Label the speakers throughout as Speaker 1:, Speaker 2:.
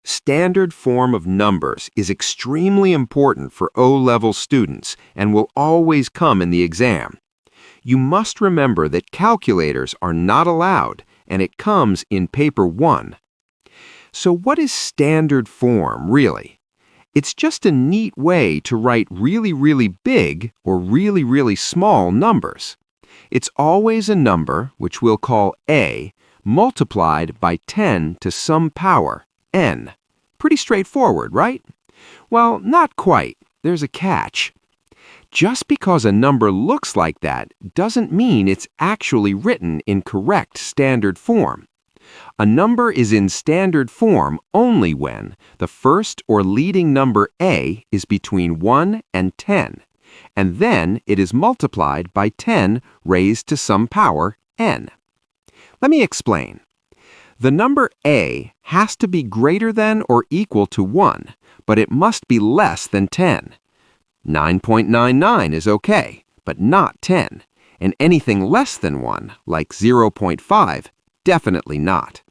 Speaker 1: Standard form of numbers is extremely important for O-level students and will always come in the exam. You must remember that calculators are not allowed, and it comes in paper 1. So what is standard form, really? It's just a neat way to write really, really big or really, really small numbers. It's always a number, which we'll call A, multiplied by 10 to some power, n. Pretty straightforward, right? Well, not quite. There's a catch. Just because a number looks like that doesn't mean it's actually written in correct standard form. A number is in standard form only when the first or leading number A is between 1 and 10, and then it is multiplied by 10 raised to some power, n. Let me explain. The number A has to be greater than or equal to 1, but it must be less than 10. 9.99 is okay, but not 10, and anything less than 1, like 0.5, definitely not.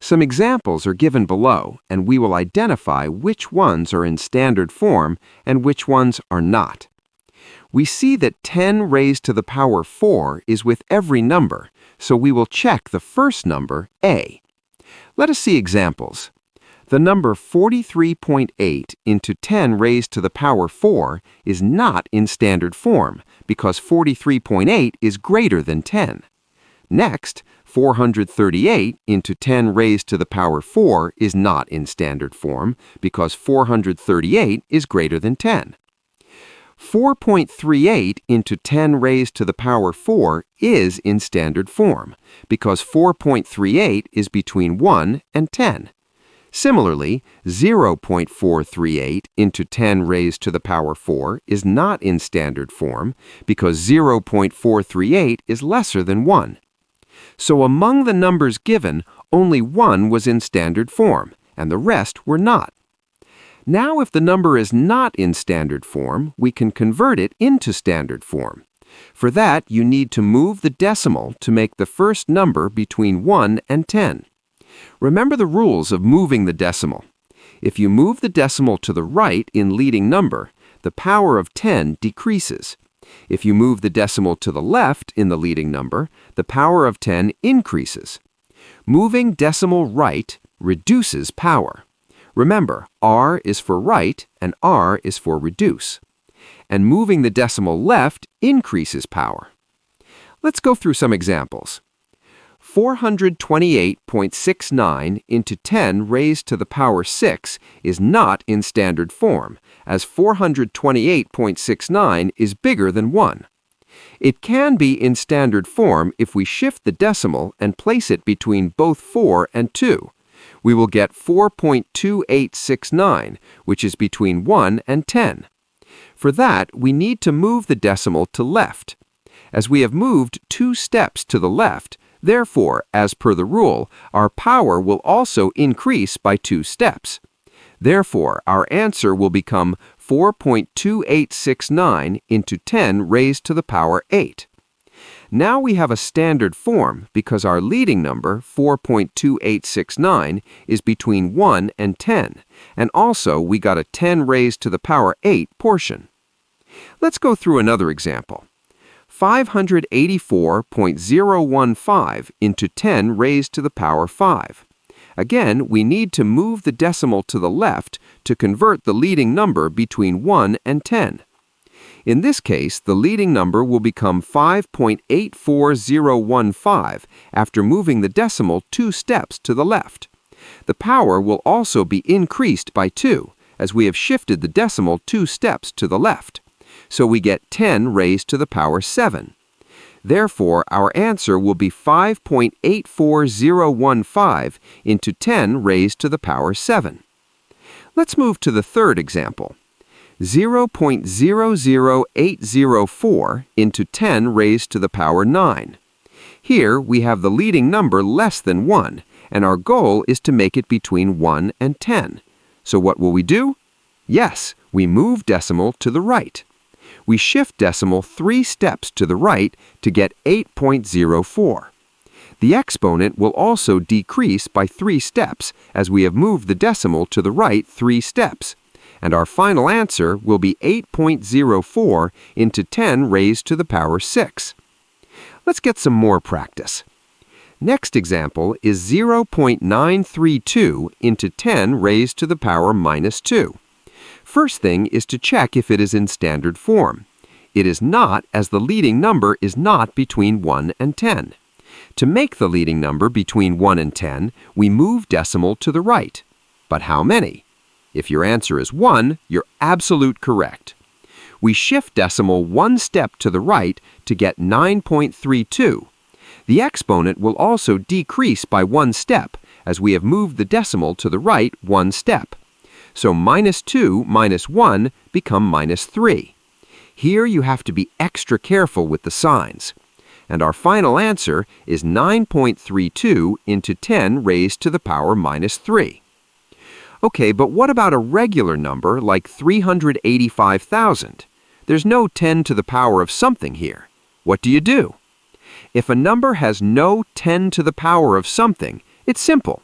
Speaker 1: Some examples are given below, and we will identify which ones are in standard form and which ones are not. We see that 10 raised to the power 4 is with every number, so we will check the first number, A. Let us see examples. The number 43.8 into 10 raised to the power 4 is not in standard form because 43.8 is greater than 10. Next, 438 into 10 raised to the power 4 is not in standard form because 438 is greater than 10. 4.38 into 10 raised to the power 4 is in standard form because 4.38 is between 1 and 10. Similarly, 0.438 into 10 raised to the power 4 is not in standard form because 0.438 is lesser than 1. So among the numbers given, only one was in standard form, and the rest were not. Now, if the number is not in standard form, we can convert it into standard form. For that, you need to move the decimal to make the first number between 1 and 10. Remember the rules of moving the decimal. If you move the decimal to the right in leading number, the power of 10 decreases. If you move the decimal to the left in the leading number, the power of 10 increases. Moving decimal right reduces power. Remember, R is for right and R is for reduce. And moving the decimal left increases power. Let's go through some examples. 428.69 into 10 raised to the power 6 is not in standard form, as 428.69 is bigger than 1. It can be in standard form if we shift the decimal and place it between both 4 and 2. We will get 4.2869, which is between 1 and 10. For that, we need to move the decimal to left. As we have moved 2 steps to the left, therefore, as per the rule, our power will also increase by 2 steps. Therefore, our answer will become 4.2869 into 10 raised to the power 8. Now we have a standard form because our leading number, 4.2869, is between 1 and 10, and also we got a 10 raised to the power 8 portion. Let's go through another example. 584.015 into 10 raised to the power 5. Again, we need to move the decimal to the left to convert the leading number between 1 and 10. In this case, the leading number will become 5.84015 after moving the decimal 2 steps to the left. The power will also be increased by 2, as we have shifted the decimal 2 steps to the left. So we get 10 raised to the power 7. Therefore, our answer will be 5.84015 into 10 raised to the power 7. Let's move to the third example. 0.00804 into 10 raised to the power 9. Here we have the leading number less than 1, and our goal is to make it between 1 and 10. So what will we do? Yes, we move decimal to the right. We shift decimal 3 steps to the right to get 8.04. The exponent will also decrease by 3 steps as we have moved the decimal to the right 3 steps. And our final answer will be 8.04 into 10 raised to the power 6. Let's get some more practice. Next example is 0.932 into 10 raised to the power minus 2. First thing is to check if it is in standard form. It is not, as the leading number is not between 1 and 10. To make the leading number between 1 and 10, we move decimal to the right. But how many? If your answer is 1, you're absolute correct. We shift decimal 1 step to the right to get 9.32. The exponent will also decrease by 1 step as we have moved the decimal to the right 1 step. So minus 2 minus 1 become minus 3. Here you have to be extra careful with the signs. And our final answer is 9.32 into 10 raised to the power minus 3. Okay, but what about a regular number like 385,000? There's no 10 to the power of something here. What do you do? If a number has no 10 to the power of something, it's simple.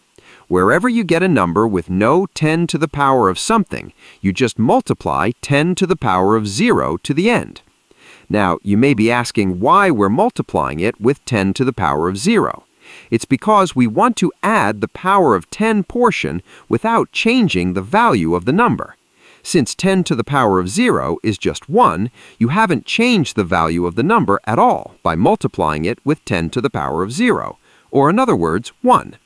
Speaker 1: Wherever you get a number with no 10 to the power of something, you just multiply 10 to the power of 0 to the end. Now, you may be asking why we're multiplying it with 10 to the power of 0. It's because we want to add the power of 10 portion without changing the value of the number. Since 10 to the power of 0 is just 1, you haven't changed the value of the number at all by multiplying it with 10 to the power of 0, or in other words, 1.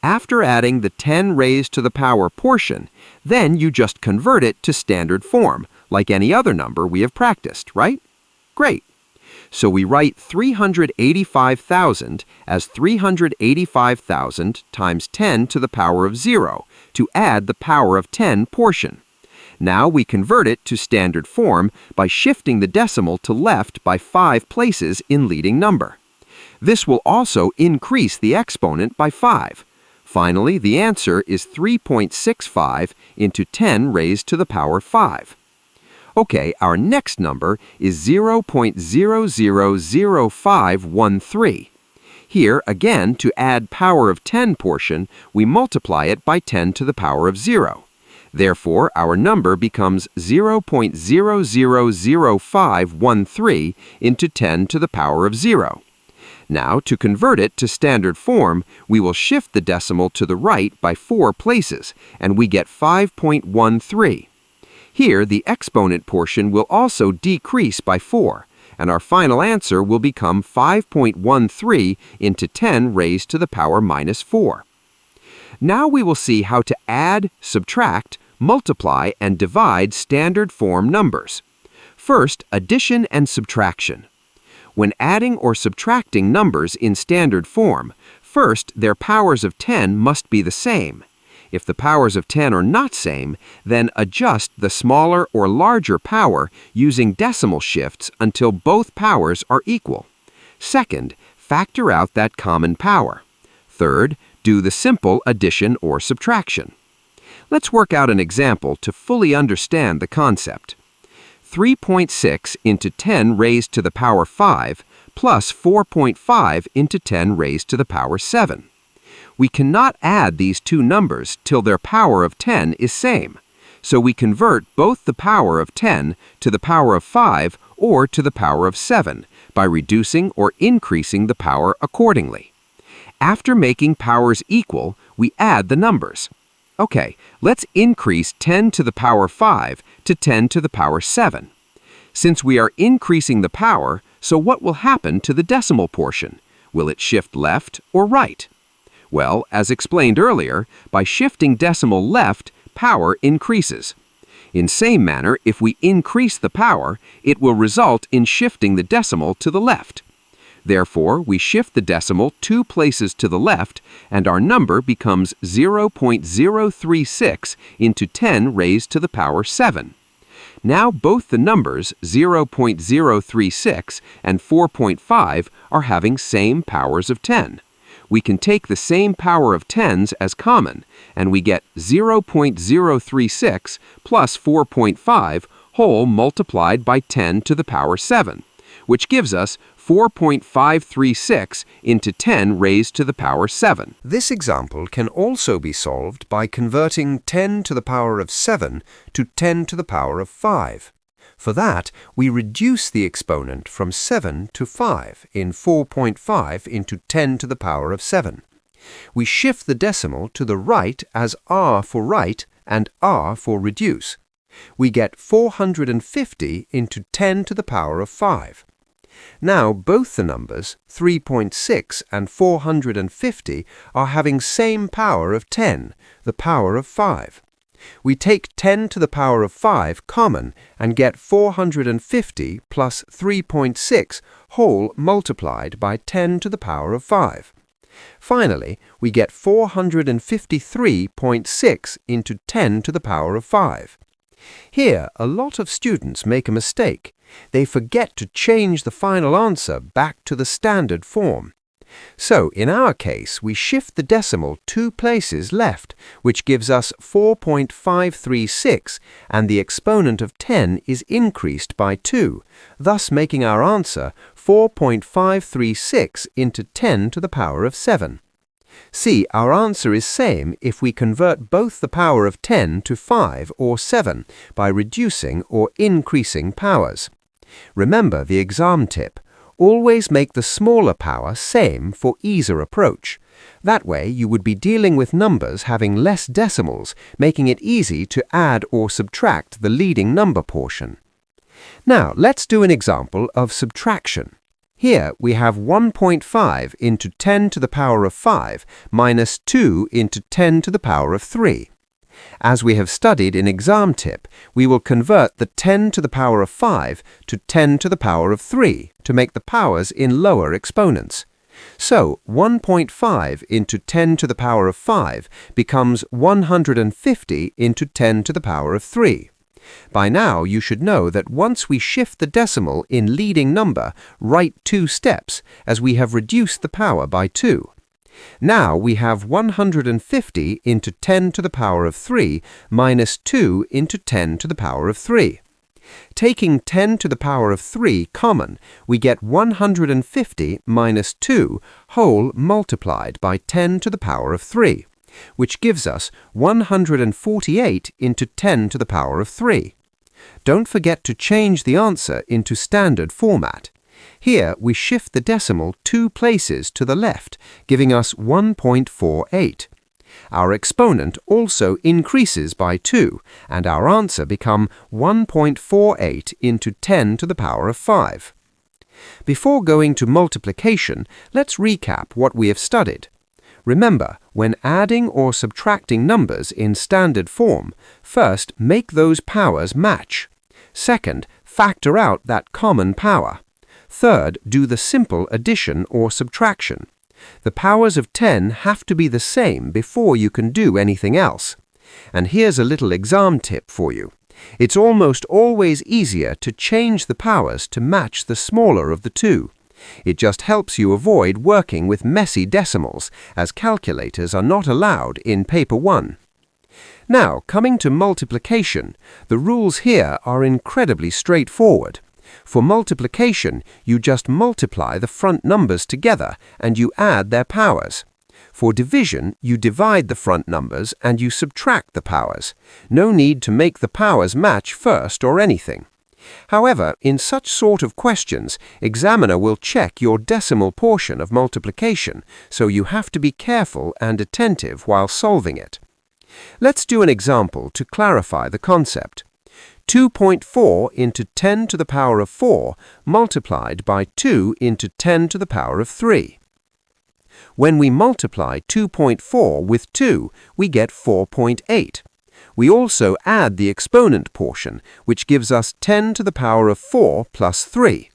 Speaker 1: After adding the 10 raised to the power portion, then you just convert it to standard form, like any other number we have practiced, right? Great. So we write 385,000 as 385,000 times 10 to the power of 0 to add the power of 10 portion. Now we convert it to standard form by shifting the decimal to left by 5 places in leading number. This will also increase the exponent by 5. Finally, the answer is 3.65 into 10 raised to the power 5. Okay, our next number is 0.000513. Here, again, to add power of 10 portion, we multiply it by 10 to the power of 0. Therefore, our number becomes 0.000513 into 10 to the power of 0. Now, to convert it to standard form, we will shift the decimal to the right by 4 places, and we get 5.13. Here, the exponent portion will also decrease by 4, and our final answer will become 5.13 into 10 raised to the power minus 4. Now we will see how to add, subtract, multiply, and divide standard form numbers. First, addition and subtraction. When adding or subtracting numbers in standard form, first, their powers of 10 must be the same. If the powers of 10 are not same, then adjust the smaller or larger power using decimal shifts until both powers are equal. Second, factor out that common power. Third, do the simple addition or subtraction. Let's work out an example to fully understand the concept. 3.6 into 10 raised to the power 5 plus 4.5 into 10 raised to the power 7. We cannot add these two numbers till their power of 10 is same, so we convert both the power of 10 to the power of 5 or to the power of 7 by reducing or increasing the power accordingly. After making powers equal, we add the numbers. Okay, let's increase 10 to the power 5 to 10 to the power 7. Since we are increasing the power, so what will happen to the decimal portion? Will it shift left or right? Well, as explained earlier, by shifting decimal left, power increases. In same manner, if we increase the power, it will result in shifting the decimal to the left. Therefore, we shift the decimal 2 places to the left, and our number becomes 0.036 into 10 raised to the power 7. Now both the numbers 0.036 and 4.5 are having same powers of 10. We can take the same power of 10s as common, and we get 0.036 plus 4.5 whole multiplied by 10 to the power 7, which gives us 4.536 into 10 raised to the power 7.
Speaker 2: This example can also be solved by converting 10 to the power of 7 to 10 to the power of 5. For that, we reduce the exponent from 7 to 5 in 4.5 into 10 to the power of 7. We shift the decimal to the right as R for right and R for reduce. We get 450 into 10 to the power of 5. Now both the numbers, 3.6 and 450, are having same power of 10, the power of 5. We take 10 to the power of 5 common and get 450 plus 3.6 whole multiplied by 10 to the power of 5. Finally, we get 453.6 into 10 to the power of 5. Here, a lot of students make a mistake. They forget to change the final answer back to the standard form. So, in our case, we shift the decimal 2 places left, which gives us 4.536, and the exponent of 10 is increased by 2, thus making our answer 4.536 into 10 to the power of 7. See, our answer is same if we convert both the power of 10 to 5 or 7 by reducing or increasing powers. Remember the exam tip. Always make the smaller power same for easier approach. That way you would be dealing with numbers having less decimals, making it easy to add or subtract the leading number portion. Now let's do an example of subtraction. Here we have 1.5 into 10 to the power of 5 minus 2 into 10 to the power of 3. As we have studied in exam tip, we will convert the 10 to the power of 5 to 10 to the power of 3 to make the powers in lower exponents. So 1.5 into 10 to the power of 5 becomes 150 into 10 to the power of 3. By now you should know that once we shift the decimal in leading number, write 2 steps, as we have reduced the power by 2. Now we have 150 into 10 to the power of 3 minus 2 into 10 to the power of 3. Taking 10 to the power of 3 common, we get 150 minus 2 whole multiplied by 10 to the power of 3, which gives us 148 into 10 to the power of 3. Don't forget to change the answer into standard format. Here we shift the decimal 2 places to the left, giving us 1.48. Our exponent also increases by 2, and our answer becomes 1.48 into 10 to the power of 5. Before going to multiplication, let's recap what we have studied. Remember, when adding or subtracting numbers in standard form, first make those powers match. Second, factor out that common power. Third, do the simple addition or subtraction. The powers of 10 have to be the same before you can do anything else. And here's a little exam tip for you. It's almost always easier to change the powers to match the smaller of the two. It just helps you avoid working with messy decimals, as calculators are not allowed in Paper 1. Now, coming to multiplication, the rules here are incredibly straightforward. For multiplication, you just multiply the front numbers together and you add their powers. For division, you divide the front numbers and you subtract the powers. No need to make the powers match first or anything. However, in such sort of questions, examiner will check your decimal portion of multiplication, so you have to be careful and attentive while solving it. Let's do an example to clarify the concept. 2.4 into 10 to the power of 4 multiplied by 2 into 10 to the power of 3. When we multiply 2.4 with 2, we get 4.8. We also add the exponent portion, which gives us 10 to the power of 4 plus 3.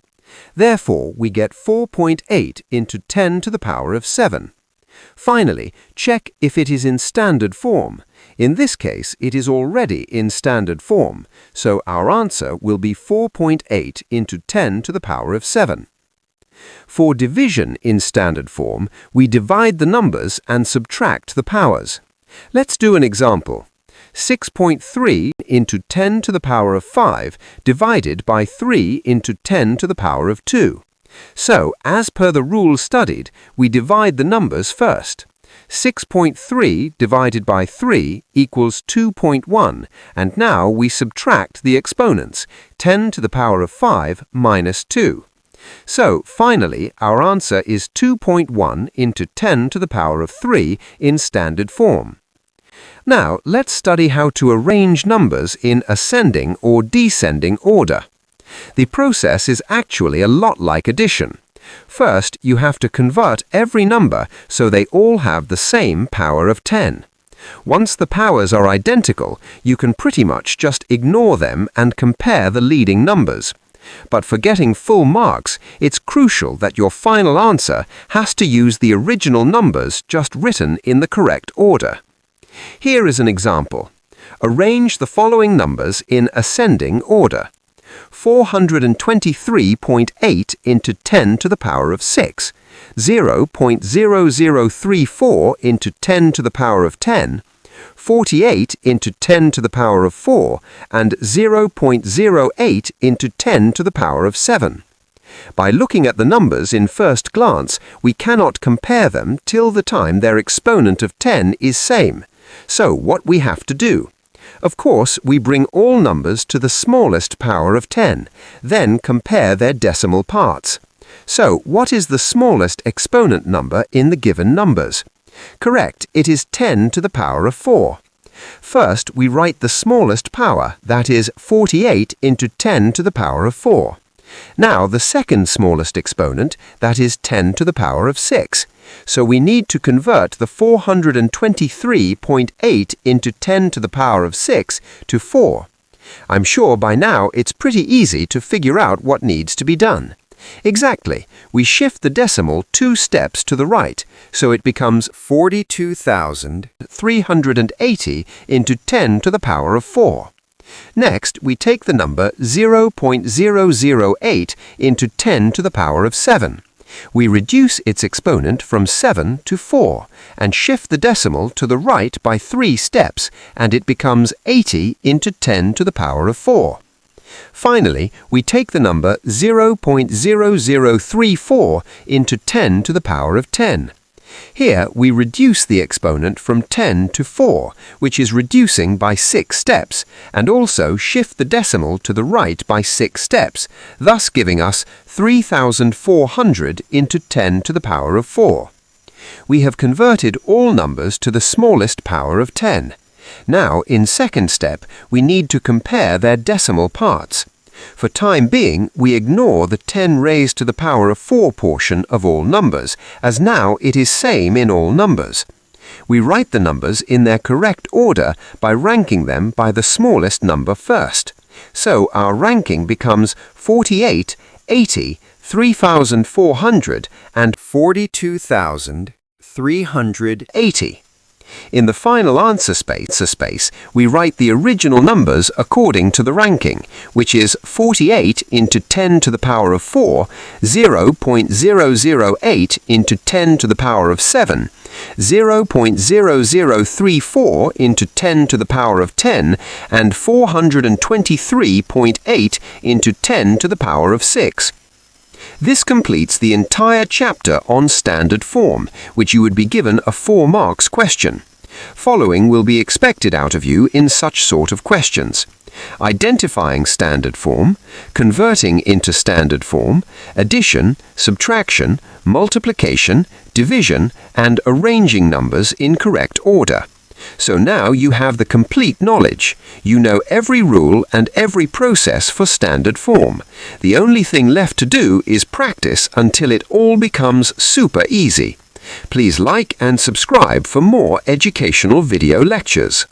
Speaker 2: Therefore, we get 4.8 into 10 to the power of 7. Finally, check if it is in standard form. In this case, it is already in standard form, so our answer will be 4.8 into 10 to the power of 7. For division in standard form, we divide the numbers and subtract the powers. Let's do an example. 6.3 into 10 to the power of 5 divided by 3 into 10 to the power of 2. So, as per the rule studied, we divide the numbers first. 6.3 divided by 3 equals 2.1, and now we subtract the exponents, 10 to the power of 5 minus 2. So, finally, our answer is 2.1 into 10 to the power of 3 in standard form. Now, let's study how to arrange numbers in ascending or descending order. The process is actually a lot like addition. First, you have to convert every number so they all have the same power of 10. Once the powers are identical, you can pretty much just ignore them and compare the leading numbers. But for getting full marks, it's crucial that your final answer has to use the original numbers just written in the correct order. Here is an example. Arrange the following numbers in ascending order. 423.8 into 10 to the power of 6, 0.0034 into 10 to the power of 10, 48 into 10 to the power of 4, and 0.08 into 10 to the power of 7. By looking at the numbers in first glance, we cannot compare them till the time their exponent of 10 is same. So what we have to do? Of course, we bring all numbers to the smallest power of 10, then compare their decimal parts. So, what is the smallest exponent number in the given numbers? Correct, it is 10 to the power of 4. First, we write the smallest power, that is 48 into 10 to the power of 4. Now, the second smallest exponent, that is 10 to the power of 6. So we need to convert the 423.8 into 10 to the power of 6 to 4. I'm sure by now it's pretty easy to figure out what needs to be done. Exactly, we shift the decimal 2 steps to the right, so it becomes 42,380 into 10 to the power of 4. Next, we take the number 0.008 into 10 to the power of 7. We reduce its exponent from 7 to 4 and shift the decimal to the right by 3 steps, and it becomes 80 into 10 to the power of 4. Finally, we take the number 0.0034 into 10 to the power of 10. Here we reduce the exponent from 10 to 4, which is reducing by 6 steps, and also shift the decimal to the right by 6 steps, thus giving us 3,400 into 10 to the power of 4. We have converted all numbers to the smallest power of 10. Now, in second step, we need to compare their decimal parts. For time being, we ignore the 10 raised to the power of 4 portion of all numbers, as now it is same in all numbers. We write the numbers in their correct order by ranking them by the smallest number first. So our ranking becomes 48, 80, 3,400, and 42,380. In the final answer space, we write the original numbers according to the ranking, which is 48 into 10 to the power of 4, 0.008 into 10 to the power of 7, 0.0034 into 10 to the power of 10, and 423.8 into 10 to the power of 6. This completes the entire chapter on standard form, which you would be given a 4 marks question. Following will be expected out of you in such sort of questions: identifying standard form, converting into standard form, addition, subtraction, multiplication, division, and arranging numbers in correct order. So now you have the complete knowledge. You know every rule and every process for standard form. The only thing left to do is practice until it all becomes super easy. Please like and subscribe for more educational video lectures.